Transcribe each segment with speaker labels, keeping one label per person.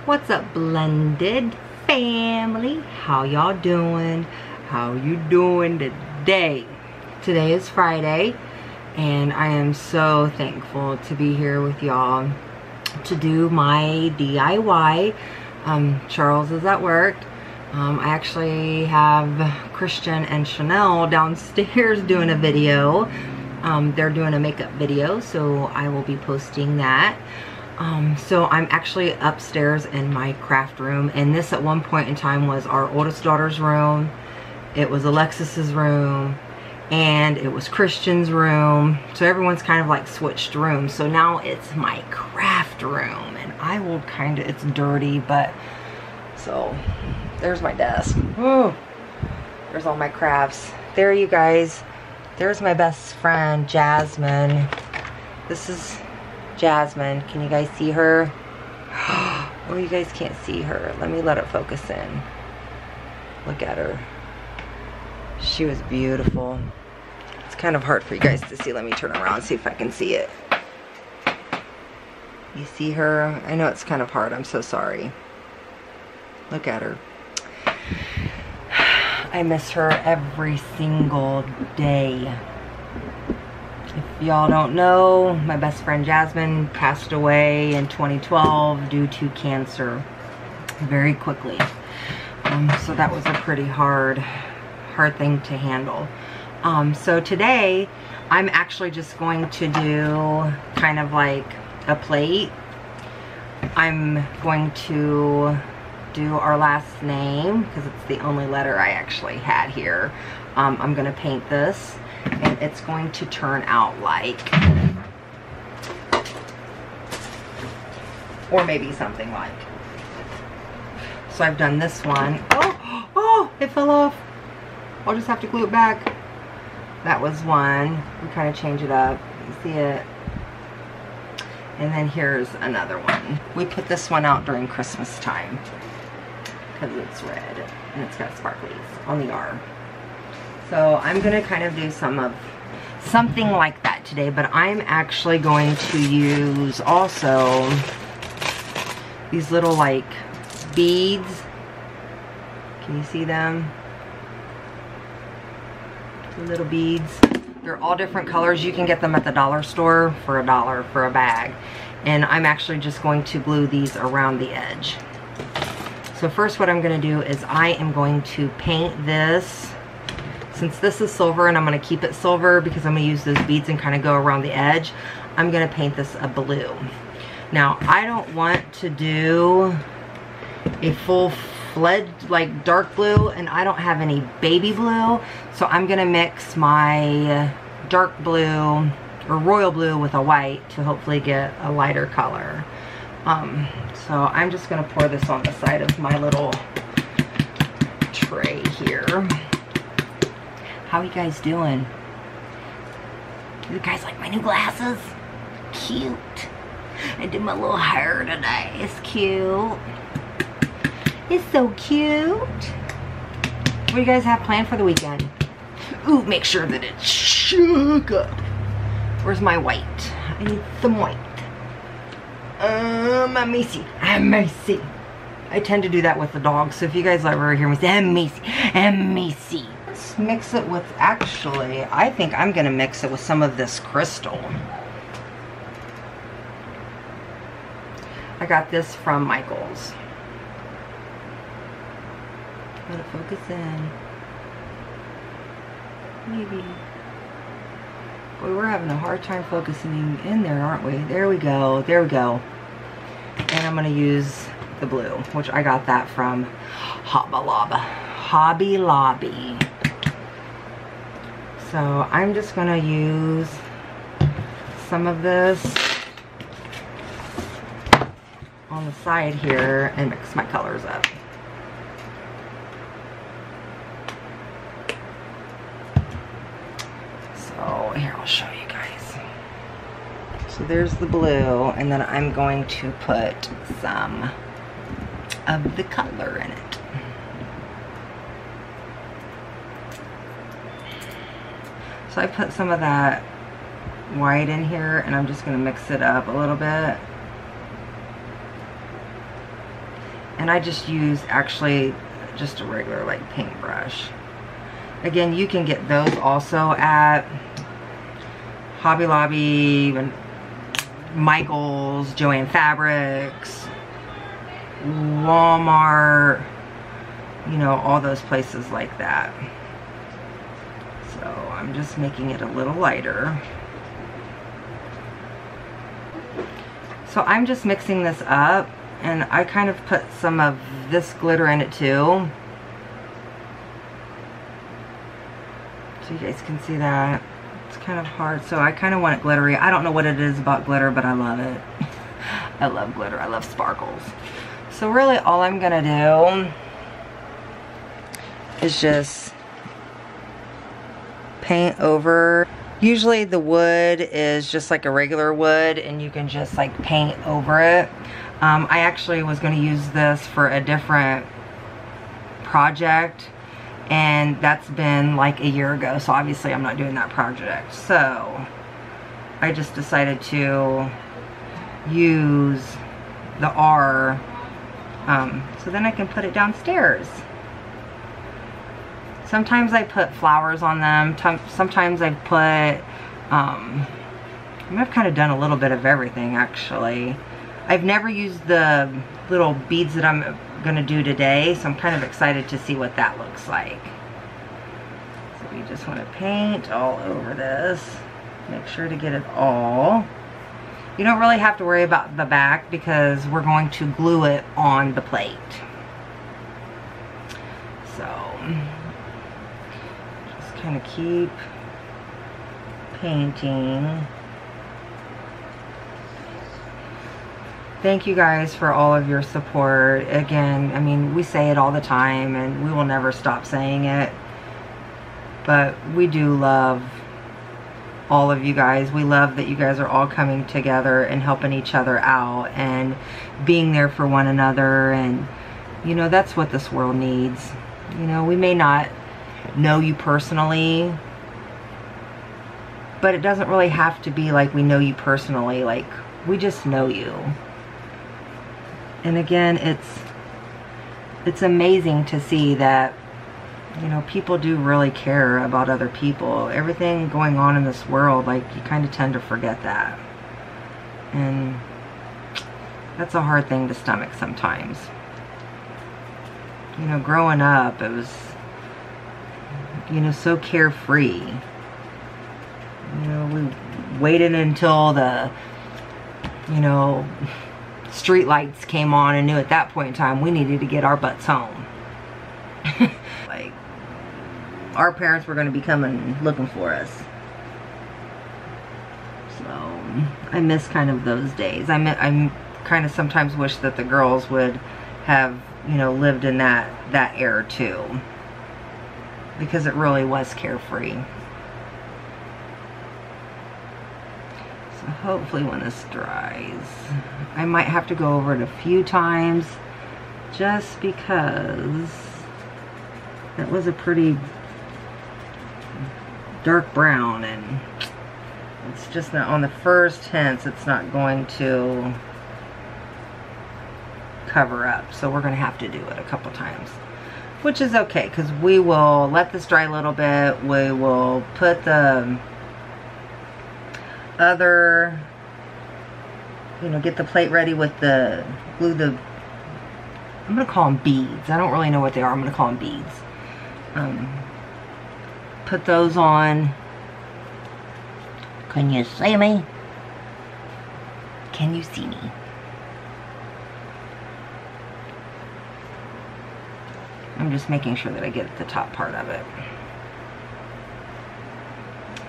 Speaker 1: What's up, blended family? How y'all doing? How you doing today? Today is Friday, and I am so thankful to be here with y'all to do my DIY. Charles is at work. I actually have Christian and Chanel downstairs doing a video. They're doing a makeup video, so I will be posting that. So I'm actually upstairs in my craft room, and this at one point in time was our oldest daughter's room, it was Alexis's room, and it was Christian's room. So everyone's kind of like switched rooms. So now it's my craft room, and I will kind of, it's dirty, but so there's my desk. Ooh, there's all my crafts. There, you guys. There's my best friend, Jasmine. This is Jasmine. Can you guys see her? Oh, you guys can't see her. Let me let it focus in. Look at her. She was beautiful. It's kind of hard for you guys to see. Let me turn around and see if I can see it. You see her? I know it's kind of hard. I'm so sorry. Look at her. I miss her every single day. If y'all don't know, my best friend Jasmine passed away in 2012 due to cancer very quickly. So that was a pretty hard thing to handle. So today I'm actually just going to do kind of like a plate. I'm going to do our last name because it's the only letter I actually had here. I'm going to paint this, and it's going to turn out like, or maybe something like. So I've done this one. Oh, it fell off. I'll just have to glue it back. That was one. We kind of change it up. You see it? And then here's another one. We put this one out during Christmas time because it's red and it's got sparklies on the R. So I'm gonna kind of do something like that today, but I'm actually going to use also these little like beads. Can you see them? The little beads. They're all different colors. You can get them at the dollar store for $1 for a bag. And I'm actually just going to glue these around the edge. So first what I'm going to do is I am going to paint this. Since this is silver and I'm going to keep it silver because I'm going to use those beads and kind of go around the edge, I'm going to paint this a blue. Now I don't want to do a full-fledged like dark blue, and I don't have any baby blue, so I'm going to mix my dark blue or royal blue with a white to hopefully get a lighter color. So I'm just going to pour this on the side of my little tray here. How you guys doing? You guys like my new glasses? Cute. I did my little hair today. It's cute. It's so cute. What do you guys have planned for the weekend? Ooh, make sure that it's shook up. Where's my white? I need some white. Macy. Macy. I tend to do that with the dog, so if you guys ever hear me say, Macy. Let's mix it with, actually, I think I'm going to mix it with some of this crystal. I got this from Michael's. Let it focus in. Maybe. Boy, we're having a hard time focusing in there, aren't we? There we go. There we go. And I'm going to use the blue, which I got that from Hobby Lobby. So I'm just going to use some of this on the side here and mix my colors up. So here, I'll show you guys. So there's the blue, and then I'm going to put some of the color in it. So I put some of that white in here, and I'm just going to mix it up a little bit. And I just use actually just a regular like paintbrush. Again, you can get those also at Hobby Lobby, Michaels, Joann Fabrics, Walmart, you know, all those places like that. So I'm just making it a little lighter. So I'm just mixing this up, and I kind of put some of this glitter in it too. So you guys can see that. It's kind of hard, so I kind of want it glittery. I don't know what it is about glitter, but I love it. I love glitter. I love sparkles. So really all I'm gonna do is just paint over. Usually the wood is just like a regular wood, and you can just like paint over it. I actually was going to use this for a different project, and that's been like a year ago, so obviously I'm not doing that project. So I just decided to use the R, so then I can put it downstairs. Sometimes I put flowers on them. Sometimes I put, I've kind of done a little bit of everything actually. I've never used the little beads that I'm going to do today, so I'm kind of excited to see what that looks like. So we just want to paint all over this. Make sure to get it all. You don't really have to worry about the back because we're going to glue it on the plate. So kind of keep painting. Thank you guys for all of your support. Again, I mean, we say it all the time and we will never stop saying it, but we do love all of you guys. We love that you guys are all coming together and helping each other out and being there for one another, and you know, that's what this world needs. You know, we may not know you personally, but it doesn't really have to be like we know you personally. Like, we just know you. And again, it's amazing to see that, you know, people do really care about other people. Everything going on in this world, like, you kind of tend to forget that, and that's a hard thing to stomach sometimes. You know, growing up, it was, you know, so carefree. You know, we waited until the, you know, street lights came on and knew at that point in time we needed to get our butts home. Like, our parents were going to be coming looking for us. So I miss kind of those days. I kind of sometimes wish that the girls would have, you know, lived in that era too, because it really was carefree. So hopefully when this dries, I might have to go over it a few times just because that was a pretty dark brown, and it's just not, on the first hints, it's not going to cover up. So we're going to have to do it a couple times, which is okay, because we will let this dry a little bit. We will put the other, you know, get the plate ready with the glue, the, I'm going to call them beads. I don't really know what they are. I'm going to call them beads. Put those on. Can you see me? Can you see me? I'm just making sure that I get the top part of it.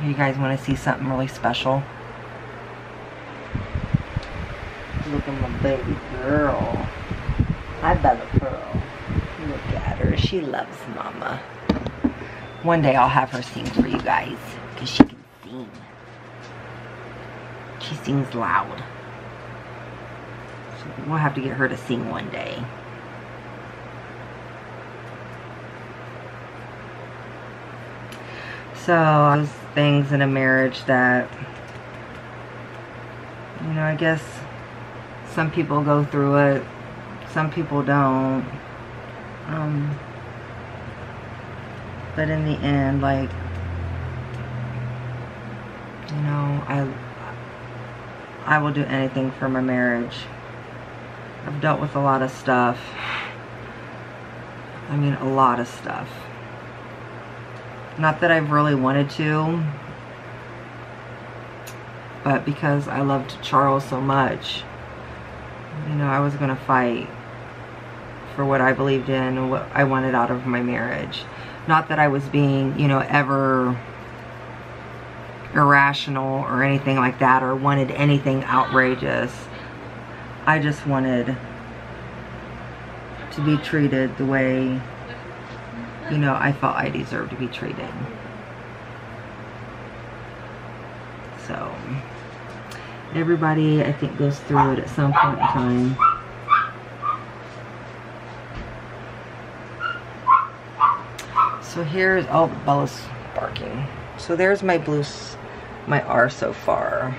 Speaker 1: You guys want to see something really special? Look at my baby girl. Hi, Bella Pearl. Look at her. She loves Mama. One day I'll have her sing for you guys, because she can sing. She sings loud. So we'll have to get her to sing one day. So, those things in a marriage that, you know, I guess some people go through it, Some people don't. But in the end, like, you know, I will do anything for my marriage. I've dealt with a lot of stuff. I mean, a lot of stuff. Not that I've really wanted to, but because I loved Charles so much, you know, I was gonna fight for what I believed in and what I wanted out of my marriage. Not that I was being, you know, ever irrational or anything like that, or wanted anything outrageous. I just wanted to be treated the way, you know, I felt I deserved to be treated. So, everybody, I think, goes through it at some point in time. So here's, oh, Bella's barking. So there's my my R so far.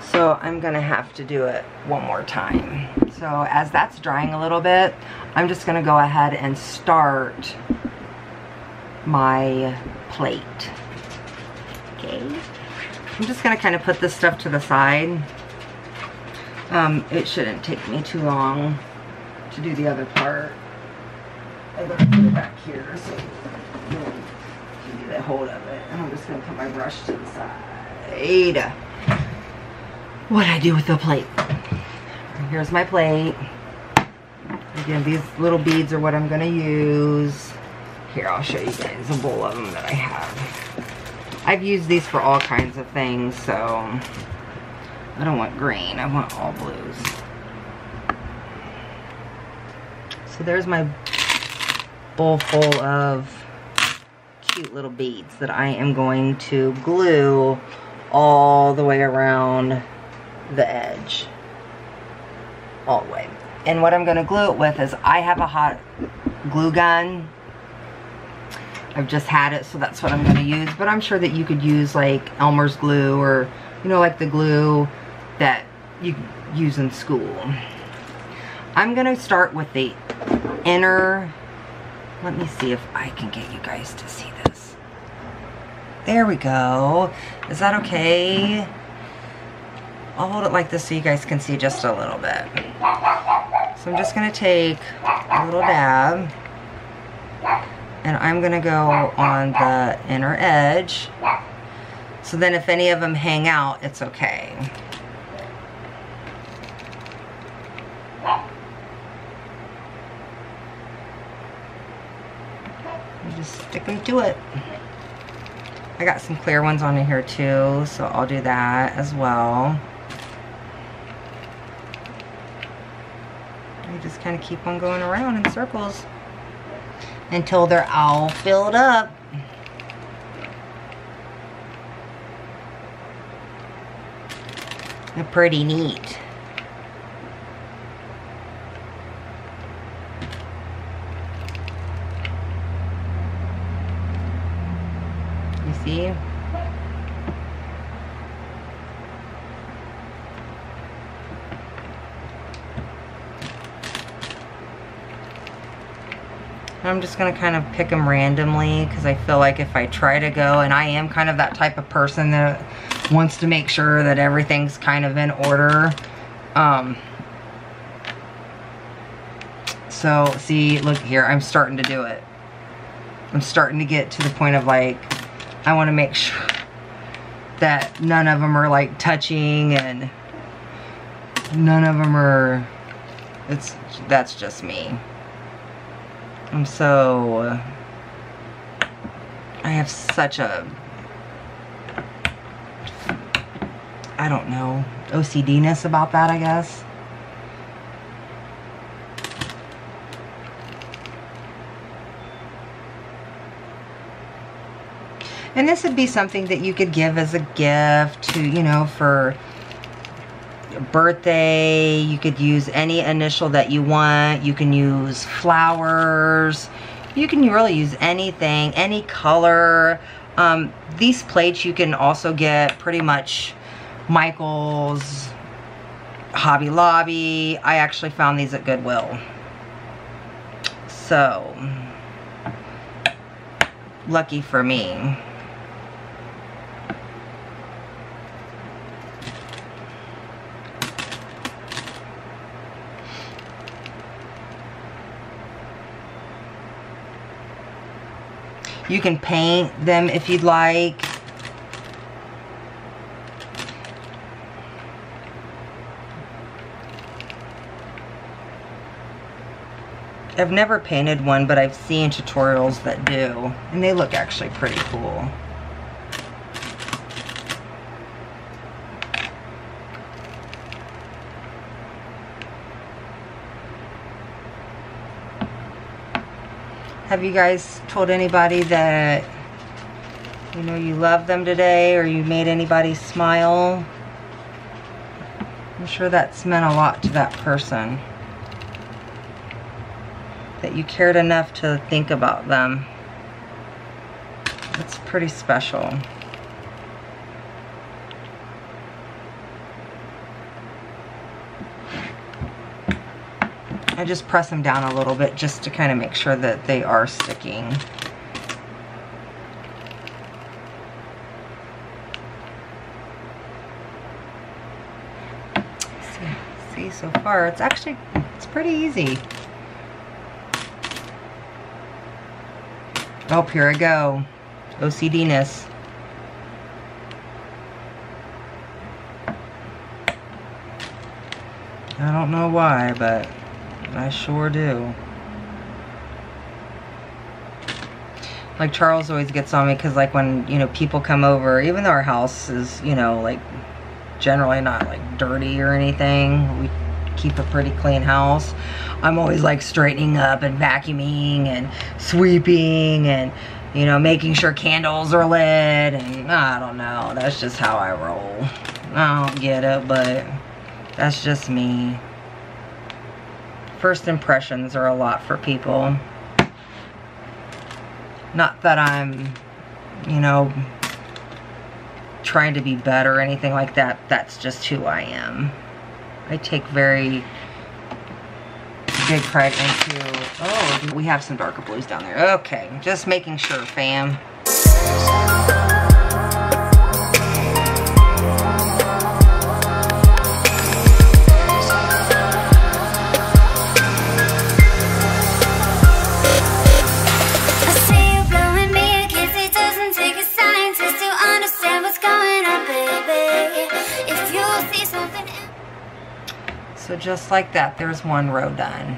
Speaker 1: So I'm gonna have to do it one more time. So as that's drying a little bit, I'm just gonna go ahead and start my plate. Okay. I'm just gonna kind of put this stuff to the side. It shouldn't take me too long to do the other part. I'm gonna put it back here so you can get a hold of it. And I'm just gonna put my brush to the side. What I do with the plate. Here's my plate. Again, these little beads are what I'm gonna use. Here, I'll show you guys a bowl of them that I have. I've used these for all kinds of things, so I don't want green, I want all blues. So there's my bowl full of cute little beads that I am going to glue all the way around the edge. All the way. And what I'm going to glue it with is, I have a hot glue gun. I've just had it, so that's what I'm going to use. But I'm sure that you could use like Elmer's glue, or, you know, like the glue that you use in school. I'm going to start with the inner. Let me see if I can get you guys to see this. There we go. Is that okay? I'll hold it like this so you guys can see just a little bit. So I'm just going to take a little dab, and I'm going to go on the inner edge. So then if any of them hang out, it's okay. You just stick them to it. I got some clear ones on here too, so I'll do that as well. You just kind of keep on going around in circles until they're all filled up. They're pretty neat. You see? I'm just going to kind of pick them randomly, because I feel like if I try to go, and I am kind of that type of person that wants to make sure that everything's kind of in order. So, see, look here, I'm starting to do it. I'm starting to get to the point of like, I want to make sure that none of them are like touching, and none of them are, that's just me. I'm so, I have such a, I don't know, OCD-ness about that, I guess. And this would be something that you could give as a gift to, you know, for your birthday. You could use any initial that you want. You can use flowers. You can really use anything, any color. These plates you can also get pretty much Michael's, Hobby Lobby. I actually found these at Goodwill. So, lucky for me. You can paint them if you'd like. I've never painted one, but I've seen tutorials that do, and they look actually pretty cool. Have you guys told anybody that, you know, you love them today, or you made anybody smile? I'm sure that's meant a lot to that person. That you cared enough to think about them. It's pretty special. I just press them down a little bit just to kind of make sure that they are sticking. See, so far it's pretty easy. Oh, here I go. OCD-ness. I don't know why, but I sure do. Like, Charles always gets on me because, like, when, you know, people come over, even though our house is, you know, like, generally not, like, dirty or anything, we keep a pretty clean house. I'm always, like, straightening up and vacuuming and sweeping and, you know, making sure candles are lit, and I don't know, that's just how I roll. I don't get it, but that's just me. First impressions are a lot for people. Not that I'm, you know, trying to be better or anything like that. That's just who I am. I take very big pride into, oh, we have some darker blues down there. Okay, just making sure, fam. So just like that, there's one row done.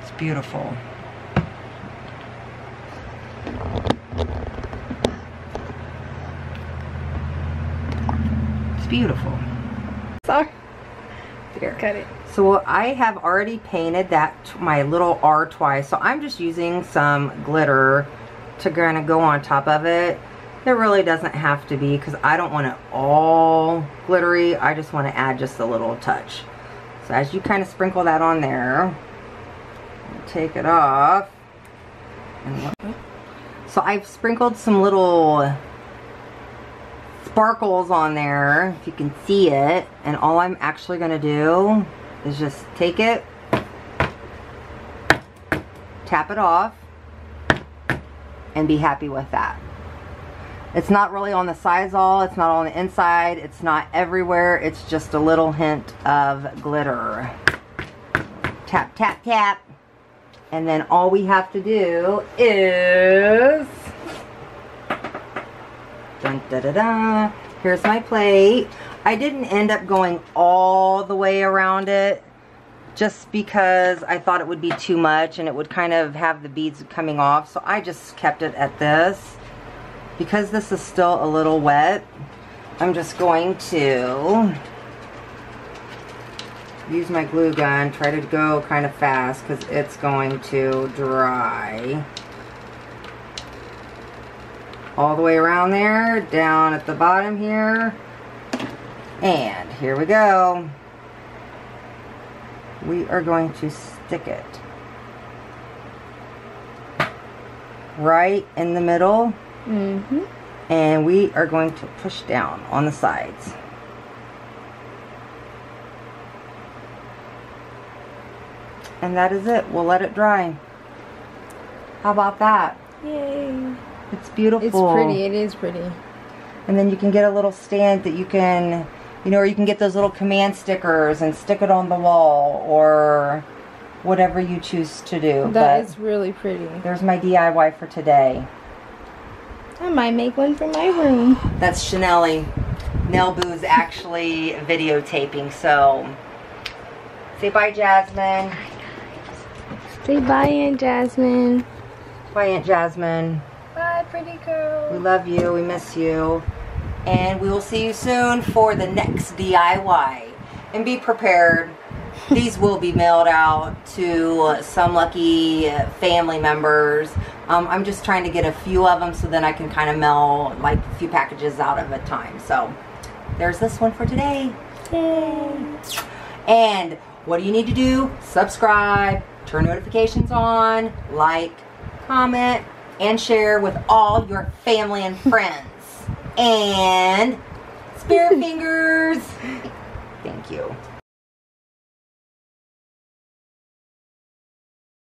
Speaker 1: It's beautiful. It's beautiful.
Speaker 2: Sorry. Here. Cut it.
Speaker 1: So I have already painted that, my little R twice. So I'm just using some glitter to kind of go on top of it. It really doesn't have to be, because I don't want it all glittery. I just want to add just a little touch. So as you kind of sprinkle that on there, take it off. So I've sprinkled some little sparkles on there, if you can see it. And all I'm actually going to do is just take it, tap it off, and be happy with that. It's not really on the sides all, it's not on the inside, it's not everywhere, it's just a little hint of glitter. Tap, tap, tap. And then all we have to do is, dun, da, da, da. Here's my plate. I didn't end up going all the way around it just because I thought it would be too much and it would kind of have the beads coming off, so I just kept it at this. Because this is still a little wet, I'm just going to use my glue gun, try to go kind of fast because it's going to dry. All the way around there, down at the bottom here, and here we go. We are going to stick it. right in the middle.
Speaker 2: Mm-hmm.
Speaker 1: And we are going to push down on the sides. And that is it. We'll let it dry. How about that?
Speaker 2: Yay.
Speaker 1: It's beautiful.
Speaker 2: It's pretty. It is pretty.
Speaker 1: And then you can get a little stand that you can, you know, or you can get those little command stickers and stick it on the wall or whatever you choose to do.
Speaker 2: That is really pretty.
Speaker 1: There's my DIY for today.
Speaker 2: I might make one for my room.
Speaker 1: That's Chanelli. Nail Boo's actually videotaping, so say bye, Jasmine.
Speaker 2: Say bye, Aunt Jasmine.
Speaker 1: Bye, Aunt Jasmine.
Speaker 2: Bye, pretty girl.
Speaker 1: We love you. We miss you. And we will see you soon for the next DIY. And be prepared. These will be mailed out to some lucky family members. I'm just trying to get a few of them so then I can kind of mail like a few packages out at a time. So there's this one for today.
Speaker 2: Yay.
Speaker 1: And what do you need to do? Subscribe, turn notifications on, like, comment, and share with all your family and friends. And spirit fingers. Thank you.